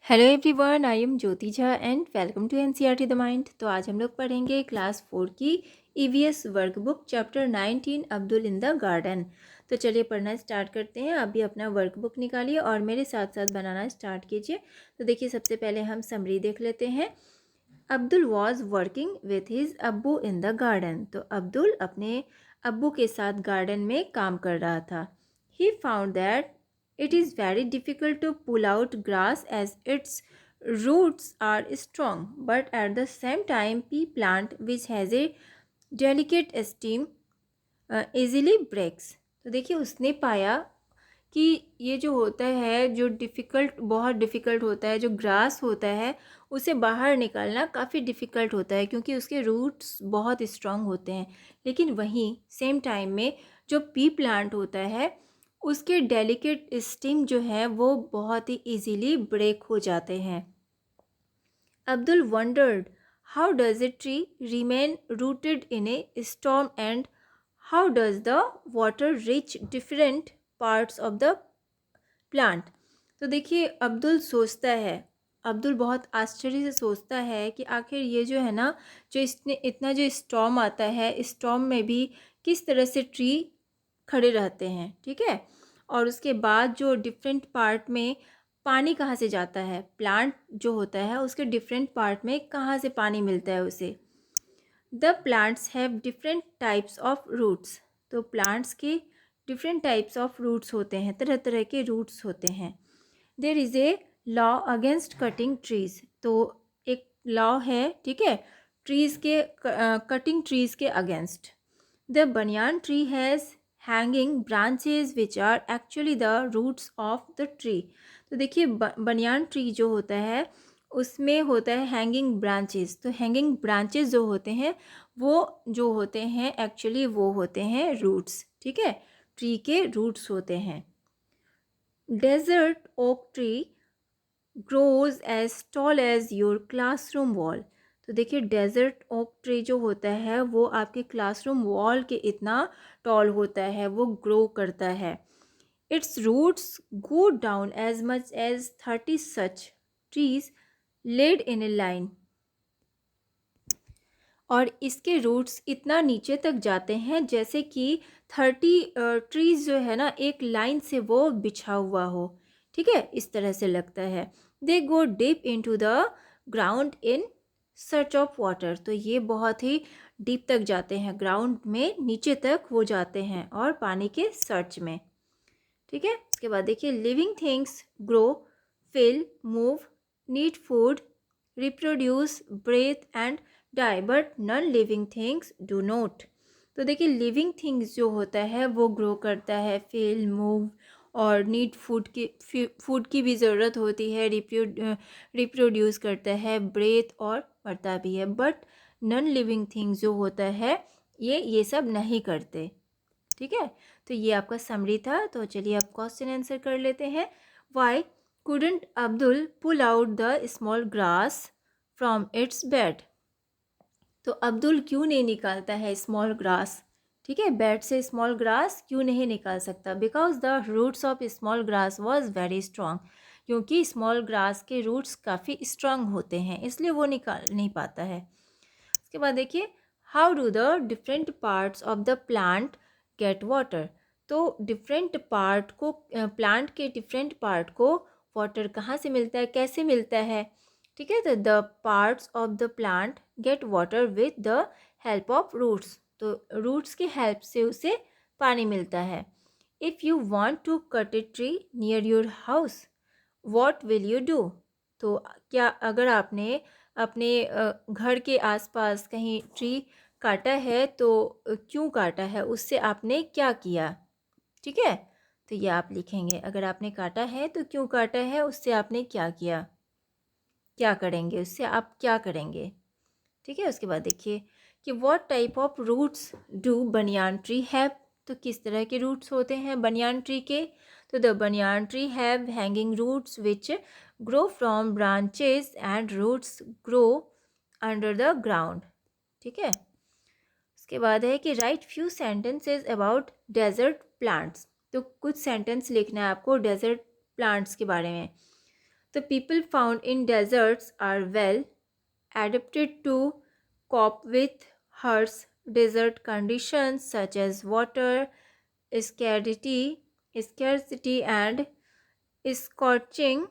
Hello everyone, I am Jyoti Jha and welcome to NCERT the mind. तो आज हम लोग पढ़ेंगे क्लास 4 की EVS workbook chapter 19 Abdul in the garden. तो चलिए पढ़ना स्टार्ट करते हैं। अभी अपना वर्कबुक निकालिए और मेरे साथ साथ बनाना स्टार्ट कीजिए। तो देखिए, सबसे पहले हम समरी देख लेते हैं। Abdul was working with his abbu in the garden. तो अब्दुल अपने अब्बू के साथ गार्डन में काम कर रहा था। He found that it is very difficult to pull out grass as its roots are strong, but at the same time, pea plant, which has a delicate stem, easily breaks. तो देखिए, उसने पाया कि ये जो होता है, जो बहुत डिफ़िकल्ट होता है, जो ग्रास होता है उसे बाहर निकालना काफ़ी डिफ़िकल्ट होता है क्योंकि उसके रूट्स बहुत स्ट्रांग होते हैं। लेकिन वहीं सेम टाइम में जो पी प्लांट होता है उसके डेलिकेट स्टिंग जो है वो बहुत ही इजीली ब्रेक हो जाते हैं। Abdul wondered how does a tree remain rooted in a storm and how does the water reach different parts of the plant. तो देखिए, अब्दुल बहुत आश्चर्य से सोचता है कि आखिर ये जो है ना, जो इसने इतना जो स्टॉर्म आता है, स्टॉर्म में भी किस तरह से ट्री खड़े रहते हैं, ठीक है। और उसके बाद जो डिफरेंट पार्ट में पानी कहाँ से जाता है, प्लांट जो होता है उसके डिफरेंट पार्ट में कहाँ से पानी मिलता है उसे। The plants have different types of roots. तो प्लांट्स के डिफरेंट टाइप्स ऑफ रूट्स होते हैं, तरह तरह के रूट्स होते हैं। There is a law against cutting trees. तो एक लॉ है, ठीक है, ट्रीज़ के कटिंग ट्रीज़ के against. The banyan tree has hanging branches which are actually the roots of the tree. तो देखिए, बनियान ट्री जो होता है उसमें होता है हैंगिंग ब्रांचेस। तो हैंगिंग ब्रांचेस जो होते हैं वो जो होते हैं एक्चुअली वो होते हैं रूट्स, ठीक है, ट्री के रूट्स होते हैं। Desert oak tree grows as tall as your classroom wall. तो देखिए, डेजर्ट ओक ट्री जो होता है वो आपके क्लासरूम वॉल के इतना टॉल होता है, वो ग्रो करता है। Its roots go down as much as 30 such trees laid in a line. और इसके रूट्स इतना नीचे तक जाते हैं जैसे कि 30 ट्रीज़ जो है ना एक लाइन से वो बिछा हुआ हो, ठीक है, इस तरह से लगता है। They go deep into the ground in search of water. तो ये बहुत ही डीप तक जाते हैं, ग्राउंड में नीचे तक वो जाते हैं और पानी के सर्च में, ठीक है। इसके बाद देखिए, living things grow, feel, move, need food, reproduce, breathe and die, but non living things do not. तो देखिए, लिविंग थिंग्स जो होता है वो ग्रो करता है, फिल, मूव और नीड फूड की भी ज़रूरत होती है, रिप्रोड्यूस करता है, ब्रेथ और मरता भी है। बट नॉन लिविंग थिंग्स जो होता है ये सब नहीं करते, ठीक है। तो ये आपका समरी था। तो चलिए अब क्वेश्चन आंसर कर लेते हैं। Why couldn't Abdul pull out the small grass from its bed. तो अब्दुल क्यों नहीं निकालता है स्मॉल ग्रास, ठीक है, बेड से स्मॉल ग्रास क्यों नहीं निकाल सकता। Because the roots of small grass was very strong. क्योंकि स्मॉल ग्रास के रूट्स काफ़ी स्ट्रॉन्ग होते हैं, इसलिए वो निकाल नहीं पाता है। उसके बाद देखिए, how do the different parts of the plant get water. तो डिफरेंट पार्ट को, प्लांट के डिफरेंट पार्ट को वाटर कहाँ से मिलता है, कैसे मिलता है, ठीक है। तो the parts of the plant get water with the help of roots. तो रूट्स की हेल्प से उसे पानी मिलता है। If you want to cut a tree near your house what will you do. तो क्या अगर आपने अपने घर के आसपास कहीं ट्री काटा है तो क्यों काटा है, उससे आपने क्या किया, ठीक है। तो ये आप लिखेंगे, अगर आपने काटा है तो क्यों काटा है, उससे आपने क्या किया, क्या करेंगे, उससे आप क्या करेंगे, ठीक है। उसके बाद देखिए कि what type of roots do banyan tree have. तो किस तरह के रूट्स होते हैं बनियान ट्री के। तो the banyan tree have hanging roots which grow from branches and roots grow under the ground, ठीक है। उसके बाद है कि write few sentences about desert plants. तो कुछ सेंटेंस लिखना है आपको डेजर्ट प्लांट्स के बारे में। The people found in deserts are well adapted to cope with harsh desert conditions such as water scarcity, scarcity and scorching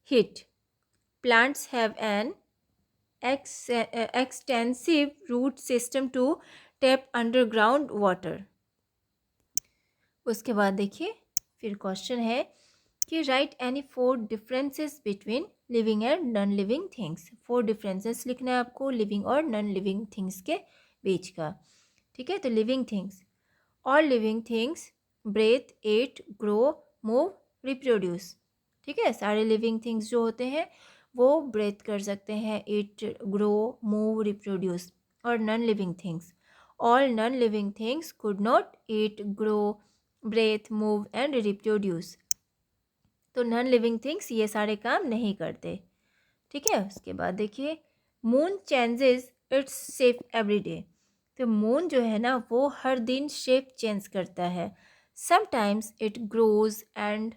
heat. Plants have an extensive root system to tap underground water. उसके बाद देखिए फिर question है कि right any 4 differences between living and non living things. 4 differences लिखना है आपको living और नॉन लिविंग थिंग्स के बीच का। ठीक है, तो living things, all living things breathe, ate, grow, move, reproduce. ठीक है, सारे लिविंग थिंग्स जो होते हैं वो ब्रेथ कर सकते हैं, ईट, ग्रो, मूव, रिप्रोड्यूस। और non living things, all non living things could not eat, grow, breathe, move and reproduce. तो नॉन लिविंग थिंग्स ये सारे काम नहीं करते। ठीक है, उसके बाद देखिए moon changes its shape every day. तो मून जो है ना वो हर दिन शेप चेंज करता है। Sometimes it grows and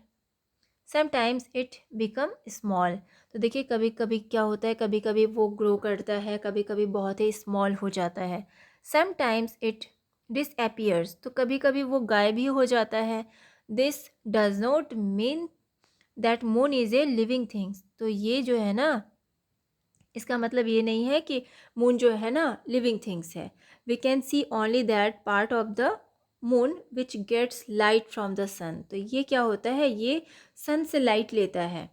sometimes it become small. तो देखिए कभी कभी क्या होता है, कभी कभी वो ग्रो करता है, कभी कभी बहुत ही स्मॉल हो जाता है। समटाइम्स इट डिसअपियर्स, तो कभी कभी वो गायब ही हो जाता है। This does not mean that moon is a living things. तो ये जो है ना इसका मतलब ये नहीं है कि मून जो है ना लिविंग थिंग्स है। We can see only that part of the moon which gets light from the sun. तो ये क्या होता है, ये सन से लाइट लेता है।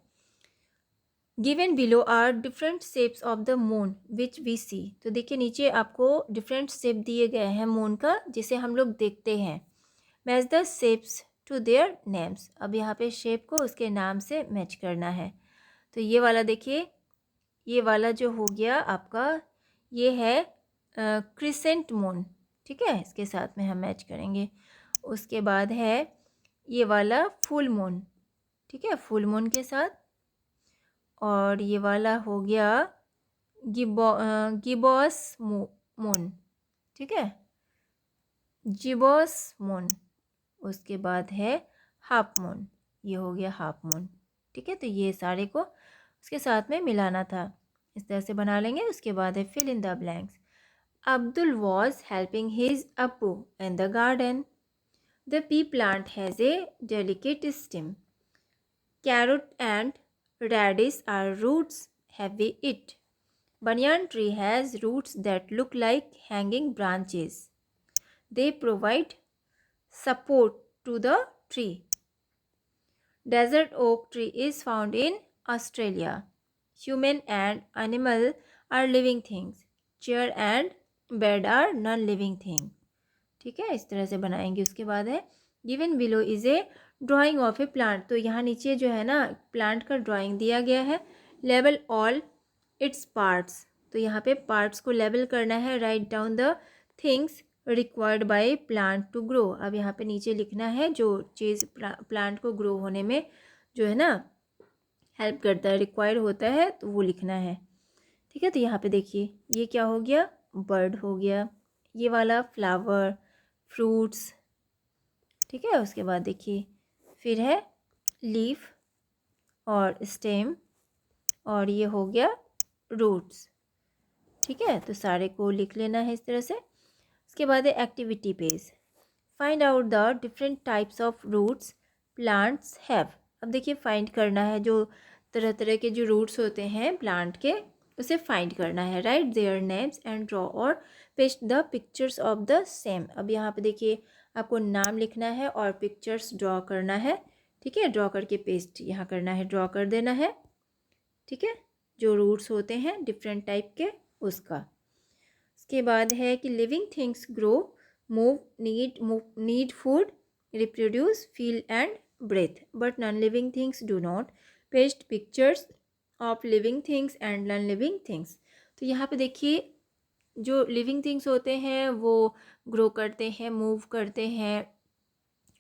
Given below are different shapes of the moon which we see. तो देखिए नीचे आपको डिफरेंट शेप दिए गए हैं मून का जिसे हम लोग देखते हैं। Match the shapes to their names. अब यहाँ पे शेप को उसके नाम से मैच करना है। तो ये वाला देखिए, ये वाला जो हो गया आपका ये है क्रिसेंट मून। ठीक है, इसके साथ में हम मैच करेंगे। उसके बाद है ये वाला फुल मून। ठीक है, फुल मून के साथ। और ये वाला हो गया गिबॉस मून। ठीक है, जिबॉस मून। उसके बाद है हाफ मून, ये हो गया हाफ मून। ठीक है, तो ये सारे को उसके साथ में मिलाना था, इस तरह से बना लेंगे। उसके बाद है fill in the blanks. Abdul was helping his abbu in the garden. The pea plant has a delicate stem. Carrot and radish are roots heavy it. Banyan tree has roots that look like hanging branches. They provide support to the tree. Desert oak tree is found in Australia. Human and animal are living things. Chair and bed are non-living thing. ठीक है, इस तरह से बनाएंगे। उसके बाद है given below is a drying of A plant. तो यहाँ नीचे जो है ना प्लांट का ड्राइंग दिया गया है। Label all its parts. तो यहाँ पे पार्ट्स को लेबल करना है। Write down the things required by plant to grow. अब यहाँ पे नीचे लिखना है जो चीज़ प्लांट को ग्रो होने में जो है ना हेल्प करता है, रिक्वायर्ड होता है, तो वो लिखना है। ठीक है, तो यहाँ पे देखिए ये क्या हो गया, बर्ड हो गया, ये वाला फ्लावर, फ्रूट्स। ठीक है, उसके बाद देखिए फिर है लीफ और स्टेम और ये हो गया रूट्स। ठीक है, तो सारे को लिख लेना है इस तरह से। उसके बाद है activity page. Find out the different types of roots plants have. अब देखिए फाइंड करना है जो तरह तरह के जो रूट्स होते हैं प्लांट के, उसे फाइंड करना है। Write their names and draw or paste the pictures of the same. अब यहाँ पे देखिए आपको नाम लिखना है और पिक्चर्स ड्रॉ करना है। ठीक है, ड्रॉ करके पेस्ट यहाँ करना है, ड्रॉ कर देना है। ठीक है, जो रूट्स होते हैं डिफरेंट टाइप के उसका। उसके बाद है कि living things grow, move, need food, reproduce, feel and breathe, but non living things do not. Paste pictures of living things and non living things. तो यहाँ पे देखिए जो लिविंग थिंग्स होते हैं वो ग्रो करते हैं, मूव करते हैं,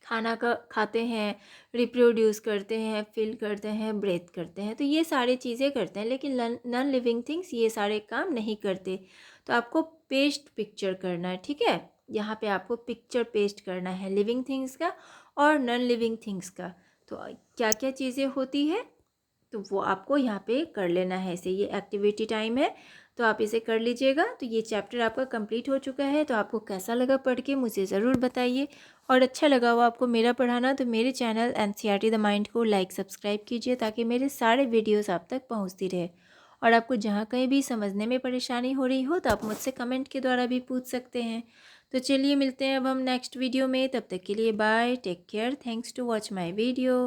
खाना का खाते हैं, रिप्रोड्यूस करते हैं, फील करते हैं, ब्रेथ करते हैं। तो ये सारी चीज़ें करते हैं, लेकिन नॉन लिविंग थिंग्स ये सारे काम नहीं करते। तो आपको पेस्ट पिक्चर करना है। ठीक है, यहाँ पे आपको पिक्चर पेस्ट करना है लिविंग थिंग्स का और नॉन लिविंग थिंग्स का। तो क्या क्या चीज़ें होती है, तो वो आपको यहाँ पे कर लेना है इसे। ये एक्टिविटी टाइम है, तो आप इसे कर लीजिएगा। तो ये चैप्टर आपका कंप्लीट हो चुका है। तो आपको कैसा लगा पढ़ के मुझे ज़रूर बताइए, और अच्छा लगा हो आपको मेरा पढ़ाना तो मेरे चैनल एनसीईआरटी द माइंड को लाइक सब्सक्राइब कीजिए, ताकि मेरे सारे वीडियोज़ आप तक पहुँचती रहे। और आपको जहाँ कहीं भी समझने में परेशानी हो रही हो तो आप मुझसे कमेंट के द्वारा भी पूछ सकते हैं। तो चलिए मिलते हैं अब हम नेक्स्ट वीडियो में। तब तक के लिए bye, take care, thanks to watch my video.